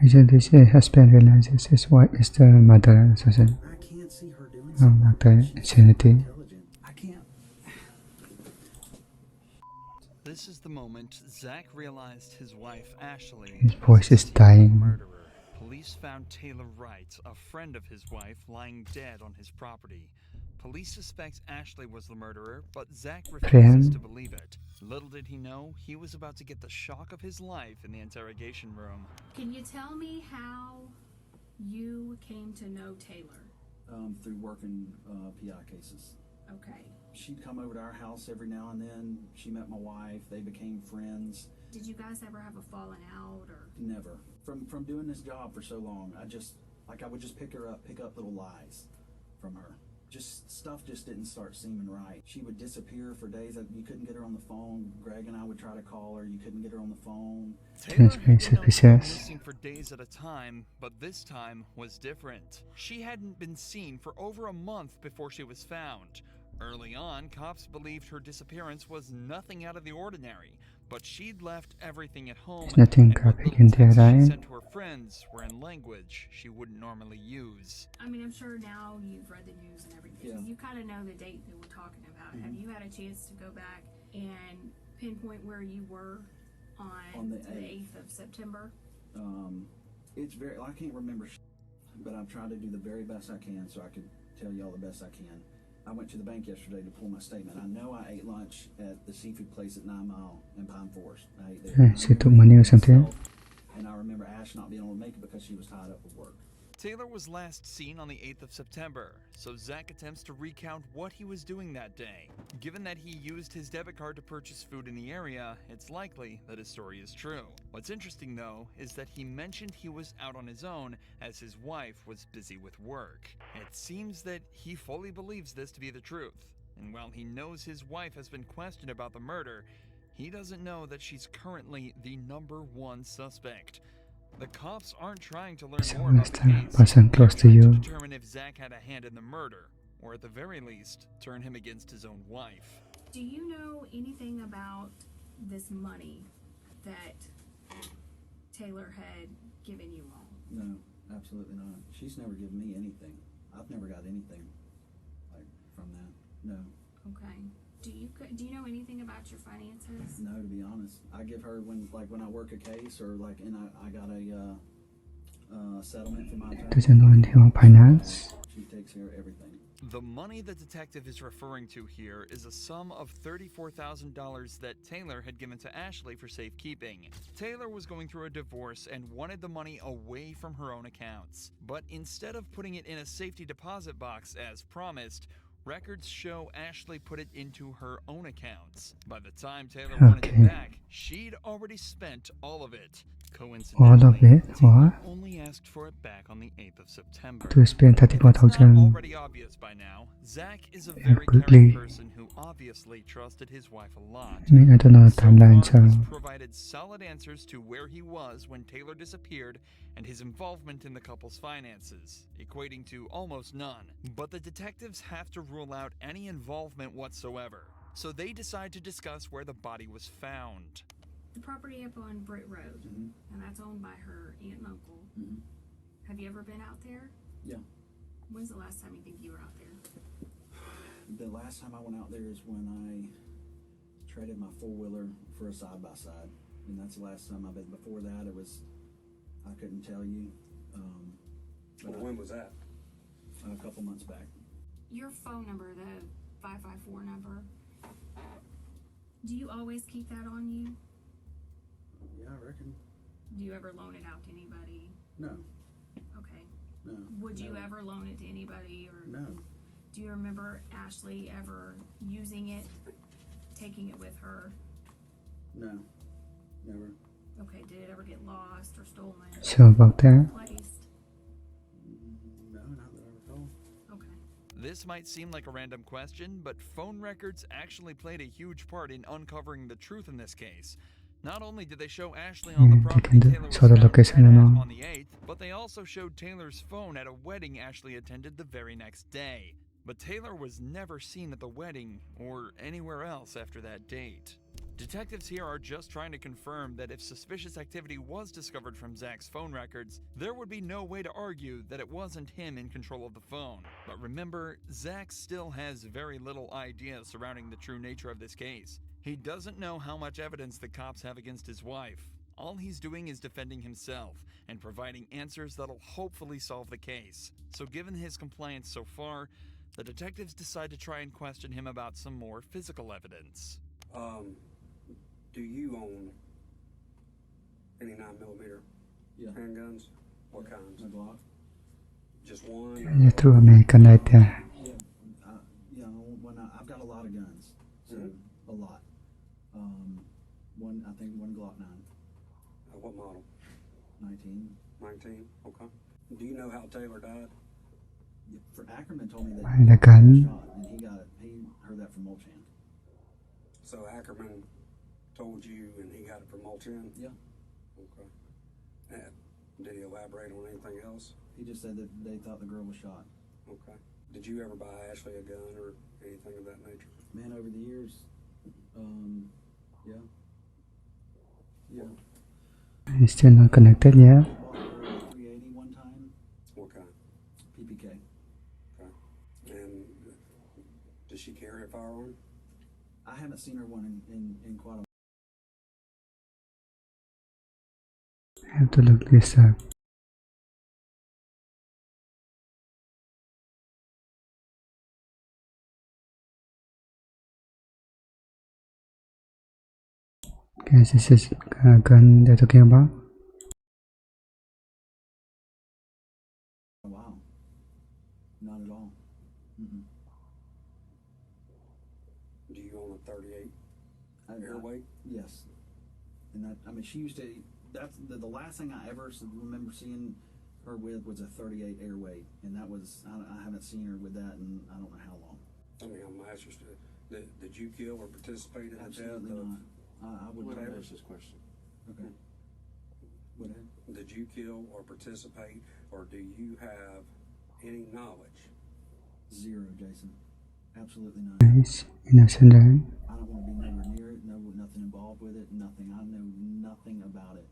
Isn't this a husband realizes his wife is the murderer assassin? I can't see her doing Like the insanity. I can't. This is the moment Zach realized his wife, Ashley, His voice is dying. murderer. Police found Taylor Wright, a friend of his wife, lying dead on his property. Police suspect Ashley was the murderer, but Zach refuses to believe it. Little did he know, he was about to get the shock of his life in the interrogation room. Can you tell me how you came to know Taylor? Through working PI cases. Okay. She'd come over to our house every now and then. She met my wife. They became friends. Did you guys ever have a falling out or? Never. From doing this job for so long, I would just pick up little lies from her. Just stuff just didn't start seeming right. She would disappear for days. You couldn't get her on the phone. Greg and I would try to call her. You couldn't get her on the phone. Taylor had been missing for days at a time, but this time was different. She hadn't been seen for over a month before she was found. Early on, cops believed her disappearance was nothing out of the ordinary, but she'd left everything at home. There's nothing graphic in there, She right? sent to her friends were in language she wouldn't normally use. I mean, I'm sure now you've read the news and everything. Yeah. You kind of know the date that we're talking about. Have you had a chance to go back and pinpoint where you were on the the 8th of September? It's very. I can't remember, but I'm trying to do the very best I can so I could tell y'all the best I can. I went to the bank yesterday to pull my statement. I know I ate lunch at the seafood place at 9 Mile in Pine Forest. I ate there. She took money or something. And I remember Ash not being able to make it because she was tied up with work. Taylor was last seen on the 8th of September, so Zach attempts to recount what he was doing that day. Given that he used his debit card to purchase food in the area, it's likely that his story is true. What's interesting, though, is that he mentioned he was out on his own as his wife was busy with work. It seems that he fully believes this to be the truth, and while he knows his wife has been questioned about the murder, he doesn't know that she's currently the #1 suspect. The cops aren't trying to learn more about the case. Person close to you. To determine if Zach had a hand in the murder, or at the very least, turn him against his own wife. Do you know anything about this money that Taylor had given you all? No, absolutely not. She's never given me anything. I've never got anything like from that. No. Okay. Do you know anything about your finances? No, to be honest. I give her when I work a case or and I got a settlement for my attorney. Doesn't know anything about finance. She takes care of everything. The money the detective is referring to here is a sum of $34,000 that Taylor had given to Ashley for safekeeping. Taylor was going through a divorce and wanted the money away from her own accounts. But instead of putting it in a safety deposit box as promised, records show Ashley put it into her own accounts. By the time Taylor wanted it back, she'd already spent all of it. Coincidentally, All of it? What? Taylor only asked for it back on the 8th of September. To spend If it's not 34,000. already obvious by now, Zach is a very caring person who obviously trusted his wife a lot. I mean, I don't know the So far, timeline, so he's provided solid answers to where he was when Taylor disappeared and his involvement in the couple's finances, equating to almost none. But the detectives have to rule out any involvement whatsoever, so they decide to discuss where the body was found. The property up on Britt Road, and that's owned by her aunt and uncle. Have you ever been out there? Yeah. When's the last time you think you were out there? The last time I went out there is when I traded my four-wheeler for a side-by-side. And that's the last time I've been. Before that, I couldn't tell you. Well, when was that? A couple months back. Your phone number, the 554 number, do you always keep that on you? Yeah, I reckon. Do you ever loan it out to anybody? No. Okay. No. Would you ever loan it to anybody? Or No. do you remember Ashley ever using it, taking it with her? No. Never. Okay, did it ever get lost or stolen? so about that. Placed? No, not that I recall. Okay. This might seem like a random question, but phone records actually played a huge part in uncovering the truth in this case. Not only did they show Ashley on the property Taylor was saw the found location dead and at all. on the 8th, but they also showed Taylor's phone at a wedding Ashley attended the very next day. But Taylor was never seen at the wedding or anywhere else after that date. Detectives here are just trying to confirm that if suspicious activity was discovered from Zach's phone records, there would be no way to argue that it wasn't him in control of the phone. But remember, Zach still has very little idea surrounding the true nature of this case. He doesn't know how much evidence the cops have against his wife. All he's doing is defending himself and providing answers that'll hopefully solve the case. So given his compliance so far, the detectives decide to try and question him about some more physical evidence. Do you own any 9mm handguns? What kinds? A Glock. Just one? You're true American right there. Yeah, I've got a lot of guns, so a lot. I think one Glock 9. What model? 19. 19? Okay. Do you know how Taylor died? Yeah, for Ackerman told me that By the he gun. got shot, and he heard that from Mulchan. So Ackerman told you and he got it from Mulchan? Yeah. Okay. And did he elaborate on anything else? He just said that they thought the girl was shot. Okay. Did you ever buy Ashley a gun or anything of that nature? Man, over the years, yeah. He's still not connected yet. I bought her a 380 one time. What kind? PPK. Okay. And does she carry a firearm? I haven't seen her one in quite a while. I have to look this up. Okay, this is gun they're talking about. Wow. Not at all. Mm-mm. Do you own a 38 airweight? Yes. And that, I mean, she used to, that's the last thing I ever remember seeing her with was a 38 airweight. And that was, I haven't seen her with that in I don't know how long. I mean, I'm interested. Did you kill or participate in the death Absolutely of... not. I would What never. is this question? Okay. Go ahead. Did you kill or participate, or do you have any knowledge? Zero, Jason. Absolutely not. Nice, innocent, right? I don't want to be nowhere near it. No, nothing involved with it. Nothing. I know nothing about it.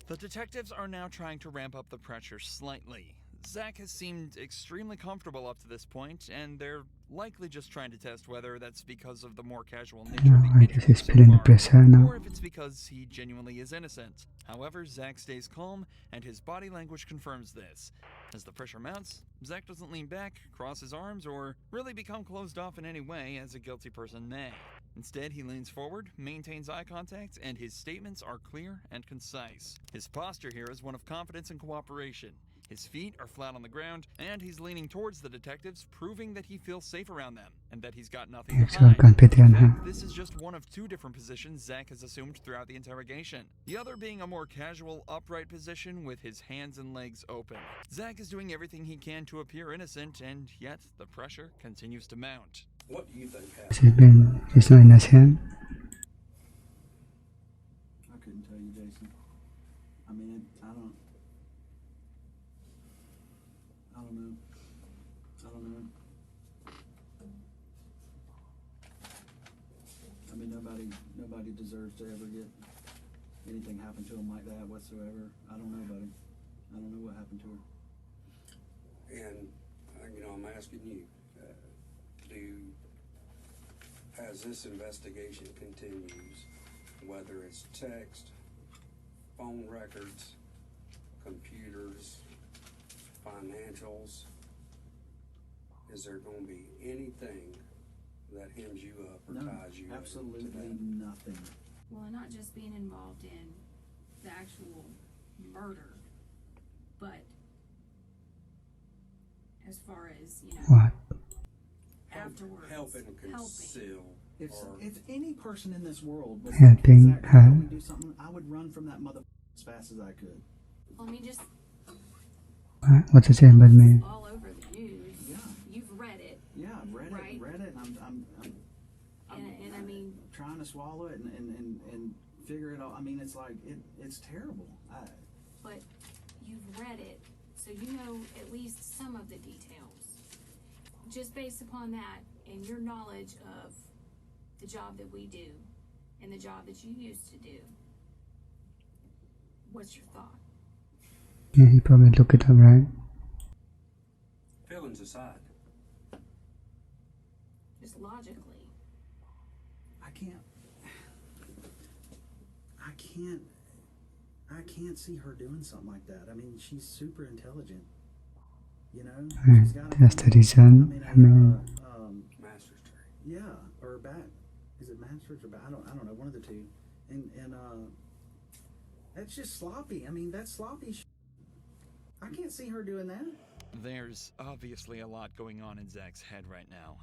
The detectives are now trying to ramp up the pressure slightly. Zach has seemed extremely comfortable up to this point, and they're likely just trying to test whether that's because of the more casual nature of the I guess interview he's so feeling the far, pressure now. or if it's because he genuinely is innocent. However, Zach stays calm, and his body language confirms this. As the pressure mounts, Zach doesn't lean back, cross his arms, or really become closed off in any way as a guilty person may. Instead, he leans forward, maintains eye contact, and his statements are clear and concise. His posture here is one of confidence and cooperation. His feet are flat on the ground, and he's leaning towards the detectives, proving that he feels safe around them, and that he's got nothing He's to so hide. confident, In huh? fact, this is just one of two different positions Zach has assumed throughout the interrogation. The other being a more casual, upright position with his hands and legs open. Zach is doing everything he can to appear innocent, and yet the pressure continues to mount. What do you think happened? He's not innocent. I couldn't tell you, Jason. I mean, I don't know. I mean, nobody deserves to ever get anything happen to them like that whatsoever. I don't know, buddy. I don't know what happened to her. And, I'm asking you, as this investigation continues, whether it's text, phone records, computers, financials, is there going to be anything that hems you up or ties you absolutely to that? nothing. Well, not just being involved in the actual murder, but as far as, What? afterwards. Helping conceal. If any person in this world was Helping like, Zach, her. help me do something, I would run from that mother as fast as I could. Let me just, What does it mean? all over the news. Yeah. You've read it. Yeah, I've read Right. it, and And I mean, trying to swallow it and figure it out. I mean, it's like it's terrible. but you've read it, so you know at least some of the details. Just based upon that and your knowledge of the job that we do in the job that you used to do. What's your thought? Yeah, he probably looked it up, right? Feelings aside, Just logically. I can't see her doing something like that. I mean, she's super intelligent. You know, she's got a That's the reason. master's degree. yeah, or is it master's or I don't know, one of the two. And that's just sloppy. I mean, that's sloppy. I can't see her doing that. There's obviously a lot going on in Zach's head right now.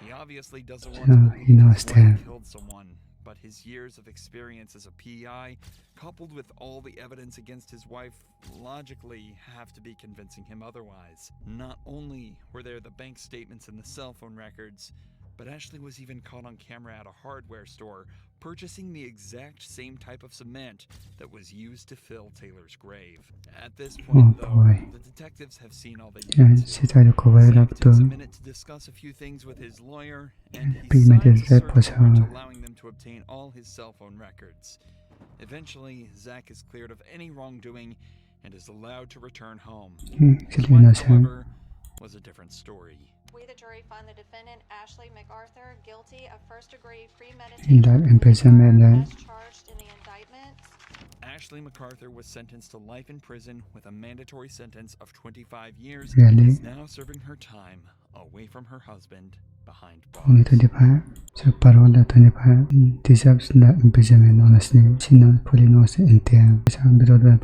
He obviously doesn't want So, to he believe knows his wife that. killed someone, but his years of experience as a PI, coupled with all the evidence against his wife, logically have to be convincing him otherwise. Not only were there the bank statements and the cell phone records, but Ashley was even caught on camera at a hardware store purchasing the exact same type of cement that was used to fill Taylor's grave. At this point, Oh, though, boy. the detectives have seen all they Yeah, need she to. tried to cover it up Zach takes a too. minute to discuss a few things with his lawyer, and he Premeditated signs a rape was search warrant her. allowing them to obtain all his cell phone records. Eventually, Zach is cleared of any wrongdoing and is allowed to return home. His Actually, wife, knows him. however, was a different story. We, the jury, find the defendant, Ashley MacArthur, guilty of first-degree In premeditated that murder imprisonment, as charged in the indictment. Ashley MacArthur was sentenced to life in prison with a mandatory sentence of 25 years Really? and is now serving her time away from her husband behind only bars. 25. So parole at 25 deserves that imprisonment, honestly. She fully knows the intent. Sa birod ba,